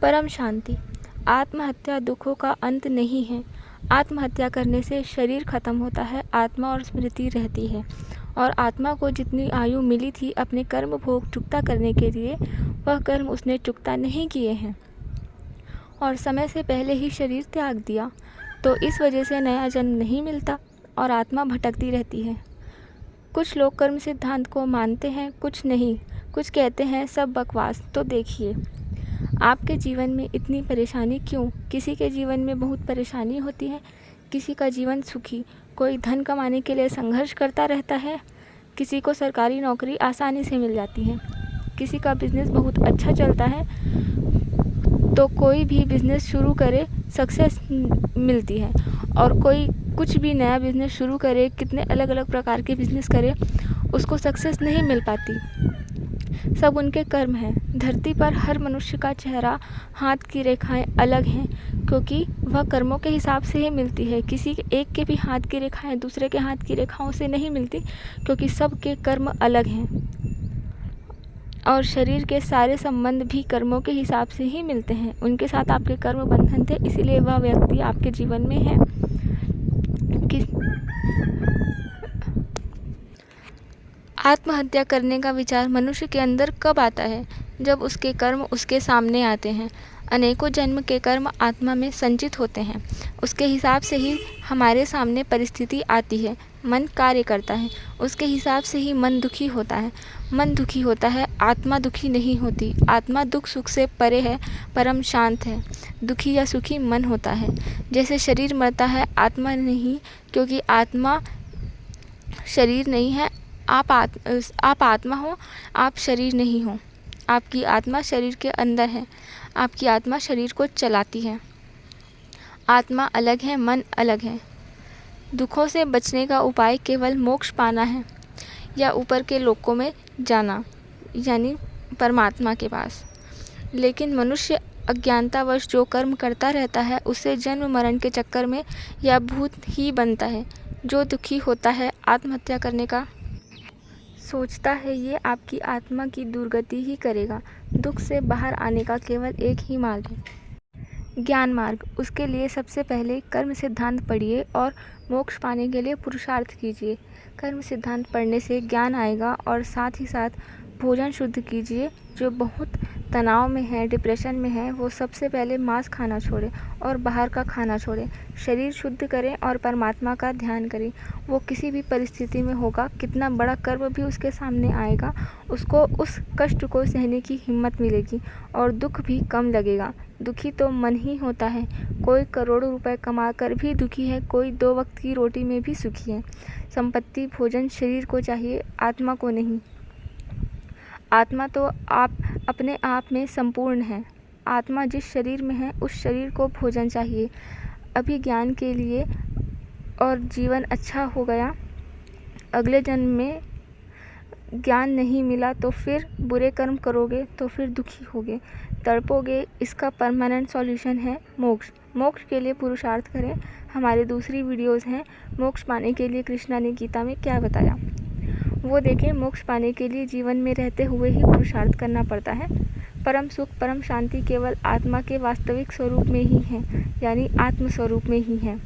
परम शांति। आत्महत्या दुखों का अंत नहीं है। आत्महत्या करने से शरीर खत्म होता है, आत्मा और स्मृति रहती है। और आत्मा को जितनी आयु मिली थी अपने कर्म भोग चुकता करने के लिए, वह कर्म उसने चुकता नहीं किए हैं और समय से पहले ही शरीर त्याग दिया, तो इस वजह से नया जन्म नहीं मिलता और आत्मा भटकती रहती है। कुछ लोग कर्म सिद्धांत को मानते हैं, कुछ नहीं, कुछ कहते हैं सब बकवास। तो देखिए, आपके जीवन में इतनी परेशानी क्यों? किसी के जीवन में बहुत परेशानी होती है, किसी का जीवन सुखी। कोई धन कमाने के लिए संघर्ष करता रहता है, किसी को सरकारी नौकरी आसानी से मिल जाती है, किसी का बिजनेस बहुत अच्छा चलता है, तो कोई भी बिज़नेस शुरू करे सक्सेस मिलती है, और कोई कुछ भी नया बिज़नेस शुरू करे, कितने अलग अलग प्रकार के बिज़नेस करे, उसको सक्सेस नहीं मिल पाती। सब उनके कर्म हैं। धरती पर हर मनुष्य का चेहरा, हाथ की रेखाएं अलग हैं, क्योंकि वह कर्मों के हिसाब से ही मिलती है। किसी एक के भी हाथ की रेखाएं दूसरे के हाथ की रेखाओं से नहीं मिलती, क्योंकि सबके कर्म अलग हैं। और शरीर के सारे संबंध भी कर्मों के हिसाब से ही मिलते हैं। उनके साथ आपके कर्म बंधन थे, इसीलिए वह व्यक्ति आपके जीवन में है। आत्महत्या करने का विचार मनुष्य के अंदर कब आता है? जब उसके कर्म उसके सामने आते हैं। अनेकों जन्म के कर्म आत्मा में संचित होते हैं, उसके हिसाब से ही हमारे सामने परिस्थिति आती है। मन कार्य करता है, उसके हिसाब से ही मन दुखी होता है। मन दुखी होता है, आत्मा दुखी नहीं होती। आत्मा दुख सुख से परे है, परम शांत है। दुखी या सुखी मन होता है। जैसे शरीर मरता है, आत्मा नहीं, क्योंकि आत्मा शरीर नहीं है। आप आत्मा हो, आप शरीर नहीं हो। आपकी आत्मा शरीर के अंदर है, आपकी आत्मा शरीर को चलाती है। आत्मा अलग है, मन अलग है। दुखों से बचने का उपाय केवल मोक्ष पाना है या ऊपर के लोकों में जाना, यानी परमात्मा के पास। लेकिन मनुष्य अज्ञानतावश जो कर्म करता रहता है, उससे जन्म मरण के चक्कर में या भूत ही बनता है। जो दुखी होता है, आत्महत्या करने का सोचता है, ये आपकी आत्मा की दुर्गति ही करेगा। दुख से बाहर आने का केवल एक ही मार्ग है, ज्ञान मार्ग। उसके लिए सबसे पहले कर्म सिद्धांत पढ़िए और मोक्ष पाने के लिए पुरुषार्थ कीजिए। कर्म सिद्धांत पढ़ने से ज्ञान आएगा, और साथ ही साथ भोजन शुद्ध कीजिए। जो बहुत तनाव में है, डिप्रेशन में है, वो सबसे पहले मांस खाना छोड़े और बाहर का खाना छोड़े। शरीर शुद्ध करें और परमात्मा का ध्यान करें। वो किसी भी परिस्थिति में होगा, कितना बड़ा कर्म भी उसके सामने आएगा, उसको उस कष्ट को सहने की हिम्मत मिलेगी और दुख भी कम लगेगा। दुखी तो मन ही होता है। कोई करोड़ों रुपए कमा कर भी दुखी है, कोई 2 वक्त की रोटी में भी सुखी है। संपत्ति, भोजन शरीर को चाहिए, आत्मा को नहीं। आत्मा तो आप अपने आप में संपूर्ण है। आत्मा जिस शरीर में है, उस शरीर को भोजन चाहिए अभी ज्ञान के लिए, और जीवन अच्छा हो गया। अगले जन्म में ज्ञान नहीं मिला तो फिर बुरे कर्म करोगे, तो फिर दुखी होगे, तड़पोगे। इसका परमानेंट सॉल्यूशन है मोक्ष। मोक्ष के लिए पुरुषार्थ करें। हमारे दूसरी वीडियोज़ हैं, मोक्ष पाने के लिए कृष्णा ने गीता में क्या बताया, वो देखें। मोक्ष पाने के लिए जीवन में रहते हुए ही पुरुषार्थ करना पड़ता है। परम सुख, परम शांति केवल आत्मा के वास्तविक स्वरूप में ही है, यानी आत्म स्वरूप में ही है।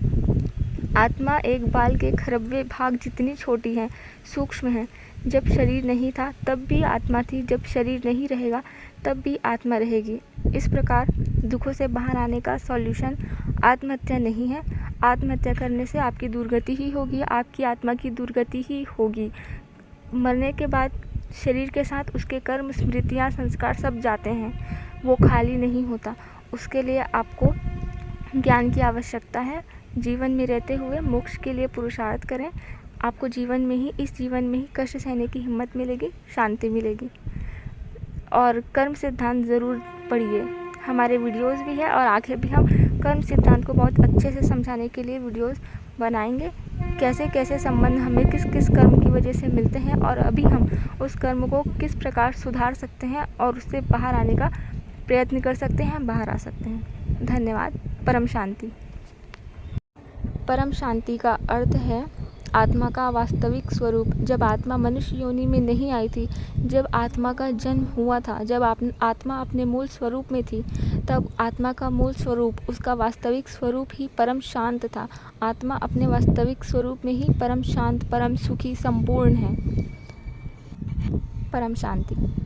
आत्मा एक बाल के खरबवे भाग जितनी छोटी है, सूक्ष्म है। जब शरीर नहीं था तब भी आत्मा थी, जब शरीर नहीं रहेगा तब भी आत्मा रहेगी। इस प्रकार दुखों से बाहर आने का सॉल्यूशन आत्महत्या नहीं है। आत्महत्या करने से आपकी दुर्गति ही होगी, आपकी आत्मा की दुर्गति ही होगी। मरने के बाद शरीर के साथ उसके कर्म, स्मृतियाँ, संस्कार सब जाते हैं, वो खाली नहीं होता। उसके लिए आपको ज्ञान की आवश्यकता है। जीवन में रहते हुए मोक्ष के लिए पुरुषार्थ करें। आपको जीवन में ही, इस जीवन में ही कष्ट सहने की हिम्मत मिलेगी, शांति मिलेगी। और कर्म सिद्धांत ज़रूर पढ़िए। हमारे वीडियोज़ भी है और आगे भी हम कर्म सिद्धांत को बहुत अच्छे से समझाने के लिए वीडियोज़ बनाएंगे। कैसे कैसे संबंध हमें किस किस कर्म की वजह से मिलते हैं, और अभी हम उस कर्म को किस प्रकार सुधार सकते हैं और उससे बाहर आने का प्रयत्न कर सकते हैं, बाहर आ सकते हैं। धन्यवाद। परम शांति। परम शांति का अर्थ है आत्मा का वास्तविक स्वरूप। जब आत्मा मनुष्य योनि में नहीं आई थी, जब आत्मा का जन्म हुआ था, जब आत्मा अपने मूल स्वरूप में थी, तब आत्मा का मूल स्वरूप, उसका वास्तविक स्वरूप ही परम शांत था। आत्मा अपने वास्तविक स्वरूप में ही परम शांत, परम सुखी, संपूर्ण है। परम शांति।